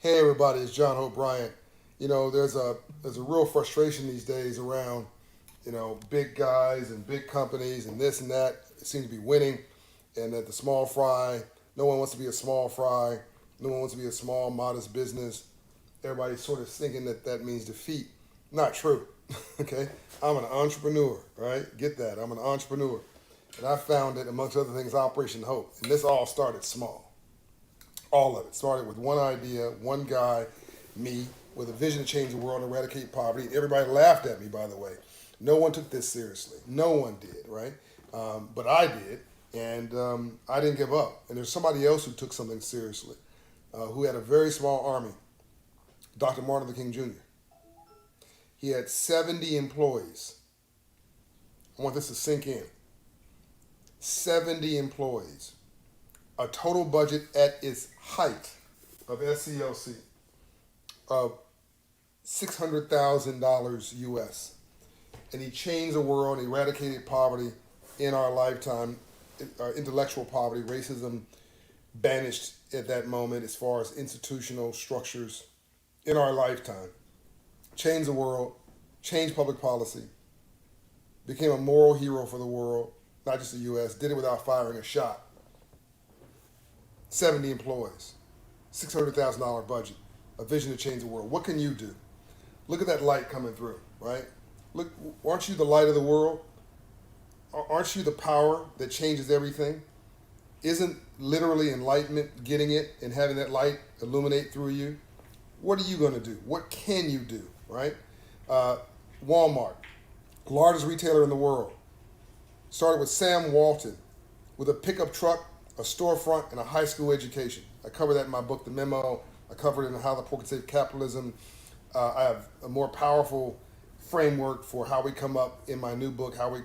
Hey everybody, it's John Hope Bryant. There's a real frustration these days around big guys and big companies and this and that. It seems to be winning, and that the small fry. No one wants to be a small fry. No one wants to be a small, modest business. Everybody's sort of thinking that that means defeat. Not true. Okay, I'm an entrepreneur. Right? Get that? I'm an entrepreneur, and I founded, amongst other things, Operation Hope. And this all started small. All of it started with one idea, one guy, me, with a vision to change the world and eradicate poverty. Everybody laughed at me, by the way. No one took this seriously. No one did, right? But I did, and I didn't give up. And there's somebody else who took something seriously, who had a very small army, Dr. Martin Luther King Jr. He had 70 employees. I want this to sink in. 70 employees. A total budget at its height of SCLC of $600,000 US. And he changed the world and eradicated poverty in our lifetime, intellectual poverty, racism banished at that moment as far as institutional structures in our lifetime. Changed the world, changed public policy, became a moral hero for the world, not just the US, did it without firing a shot. 70 employees, $600,000 budget, a vision to change the world. What can you do? Look at that light coming through, right? Look, aren't you the light of the world? Aren't you the power that changes everything? Isn't literally enlightenment getting it and having that light illuminate through you? What are you going to do? What can you do, right? Walmart, largest retailer in the world, started with Sam Walton with a pickup truck, a storefront, and a high school education. I cover that in my book, The Memo. I cover it in How the Poor Can Save Capitalism. I have a more powerful framework for how we come up in my new book, how we,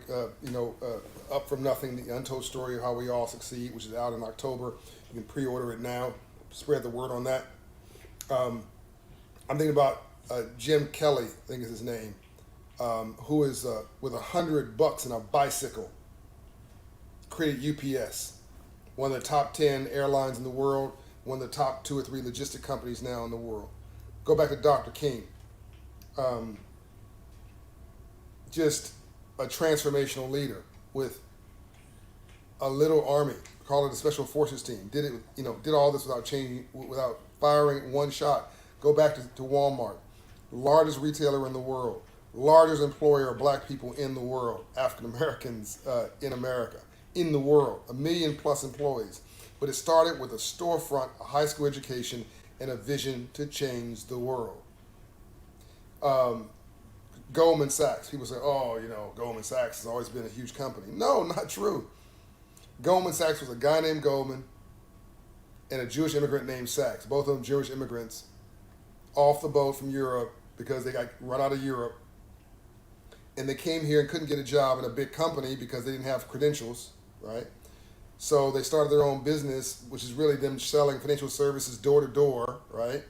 Up From Nothing, The Untold Story of How We All Succeed, which is out in October. You can pre-order it now. Spread the word on that. I'm thinking about Jim Kelly, I think is his name, who is with $100 in a bicycle, created UPS, one of the top 10 airlines in the world, one of the top 2 or 3 logistic companies now in the world. Go back to Dr. King. Just a transformational leader with a little army. Call it a special forces team. Did all this without changing, without firing one shot. Go back to Walmart, largest retailer in the world, largest employer of black people in the world, African Americans in America, in the world, 1 million+ employees. But it started with a storefront, a high school education, and a vision to change the world. Goldman Sachs. People say, oh, Goldman Sachs has always been a huge company. No, not true. Goldman Sachs was a guy named Goldman and a Jewish immigrant named Sachs. Both of them Jewish immigrants off the boat from Europe because they got run out of Europe. And they came here and couldn't get a job in a big company because they didn't have credentials, right? So they started their own business, which is really them selling financial services door to door, right?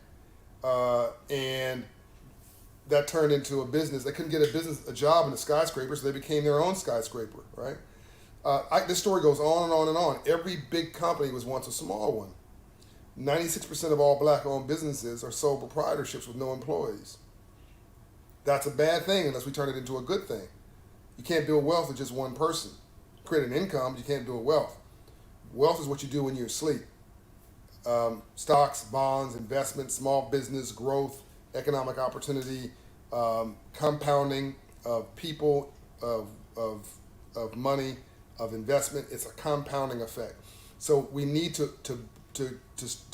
And that turned into a business. They couldn't get a job in a skyscraper, so they became their own skyscraper, right? This story goes on and on and on. Every big company was once a small one. 96% of all black-owned businesses are sole proprietorships with no employees. That's a bad thing unless we turn it into a good thing. You can't build wealth with just one person. Create an income, but you can't build wealth. Wealth is what you do when you're asleep. Stocks, bonds, investments, small business, growth, economic opportunity, compounding of people, of money, of investment. It's a compounding effect. So we need to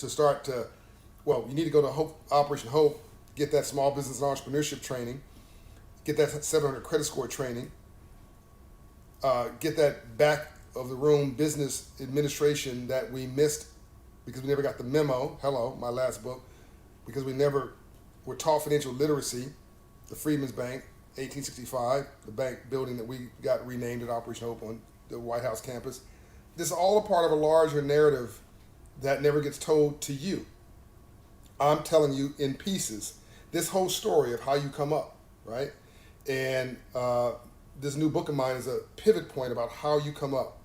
start to, you need to go to Operation Hope, get that small business and entrepreneurship training, get that 700 credit score training, get that back of the room business administration that we missed because we never got the memo. Hello, my last book, because we never were taught financial literacy. The Freedmen's Bank, 1865, the bank building that we got renamed at Operation Hope on the White House campus. This is all a part of a larger narrative that never gets told to you. I'm telling you in pieces this whole story of how you come up, right? And this new book of mine is a pivot point about how you come up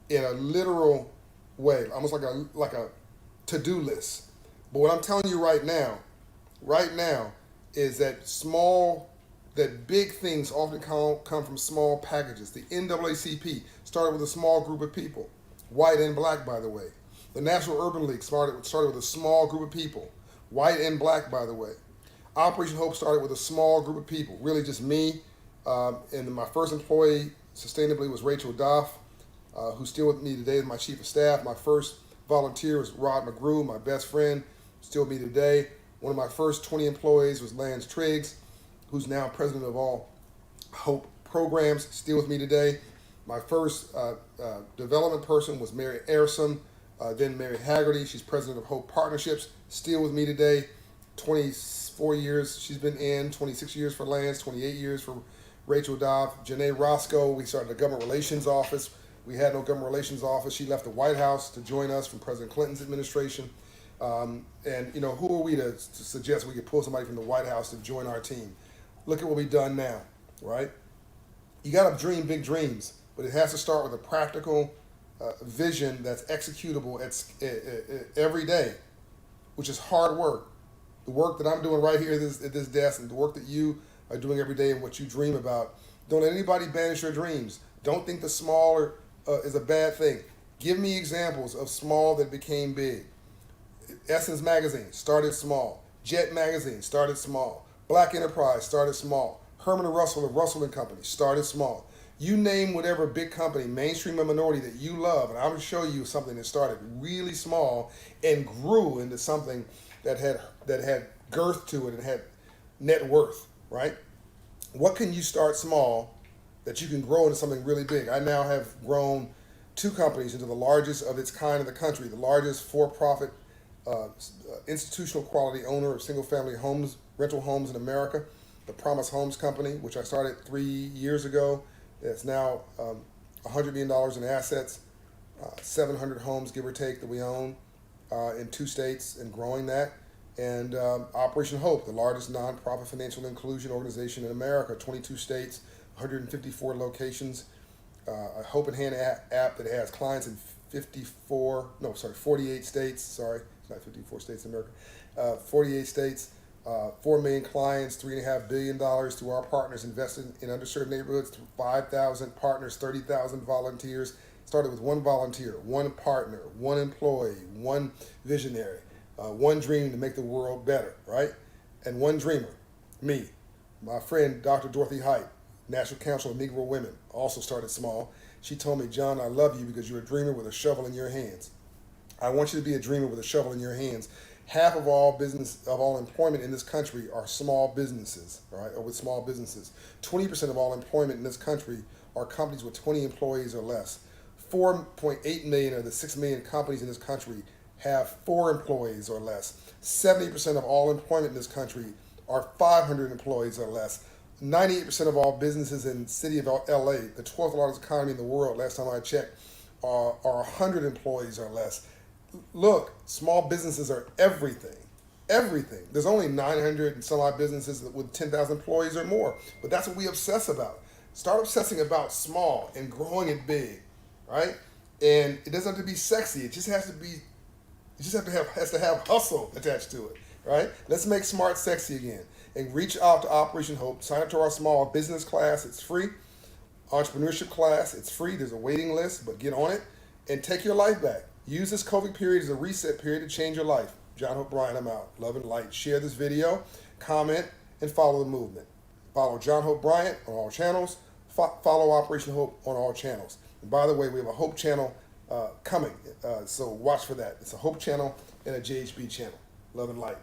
in a literal way, almost like a to-do list But what I'm telling you right now, is that big things often come from small packages. The NAACP started with a small group of people, white and black, by the way. The National Urban League started with a small group of people, white and black, by the way. Operation Hope started with a small group of people, really just me. And my first employee, sustainably, was Rachel Doff, who's still with me today as my chief of staff. My first volunteer was Rod McGrew, my best friend, still with me today. One of my first 20 employees was Lance Triggs, who's now president of all Hope programs, still with me today. My first development person was Mary Ayerson, then Mary Haggerty. She's president of Hope Partnerships, still with me today. 24 years she's been in, 26 years for Lance, 28 years for Rachel Doff. Janae Roscoe, we started a government relations office. We had no government relations office. She left the White House to join us from President Clinton's administration. And who are we to suggest we could pull somebody from the White House to join our team? Look at what we've done now, right? You got to dream big dreams, but it has to start with a practical vision that's executable every day, which is hard work. The work that I'm doing right here at this desk, and the work that you are doing every day and what you dream about. Don't let anybody banish your dreams. Don't think the smaller is a bad thing. Give me examples of small that became big. Essence Magazine started small. Jet Magazine started small. Black Enterprise started small. Herman and Russell of Russell and Company started small. You name whatever big company, mainstream or minority, that you love, and I'm going to show you something that started really small and grew into something that had girth to it and had net worth, right? What can you start small that you can grow into something really big? I now have grown 2 companies into the largest of its kind in the country, the largest for-profit institutional quality owner of single-family homes, rental homes in America, the Promise Homes Company, which I started 3 years ago. It's now $100 million in assets, 700 homes, give or take, that we own in 2 states and growing that. And Operation Hope, the largest nonprofit financial inclusion organization in America, 22 states, 154 locations, a Hope in Hand app that has clients in 48 states. Sorry, it's not 54 states in America. 48 states, 4 million clients, $3.5 billion to our partners invested in underserved neighborhoods, 5,000 partners, 30,000 volunteers. Started with 1 volunteer, 1 partner, 1 employee, 1 visionary, 1 dream to make the world better, right? And 1 dreamer, me. My friend, Dr. Dorothy Height, National Council of Negro Women, also started small. She told me, John, I love you because you're a dreamer with a shovel in your hands. I want you to be a dreamer with a shovel in your hands. Half of all employment in this country are small businesses, right? Or with small businesses. 20% of all employment in this country are companies with 20 employees or less. 4.8 million of the 6 million companies in this country have 4 employees or less. 70% of all employment in this country are 500 employees or less. 98% of all businesses in the city of LA, the 12th largest economy in the world, last time I checked, are 100 employees or less. Look, small businesses are everything. Everything. There's only 900 and some odd businesses with 10,000 employees or more, but that's what we obsess about. Start obsessing about small and growing it big, right? And it doesn't have to be sexy. It just has to have hustle attached to it, right? Let's make smart sexy again. And reach out to Operation Hope. Sign up to our small business class. It's free. Entrepreneurship class. It's free. There's a waiting list, but get on it and take your life back. Use this COVID period as a reset period to change your life. John Hope Bryant, I'm out. Love and light. Share this video, comment, and follow the movement. Follow John Hope Bryant on all channels. Follow Operation Hope on all channels. And by the way, we have a Hope channel coming, so watch for that. It's a Hope channel and a JHB channel. Love and light.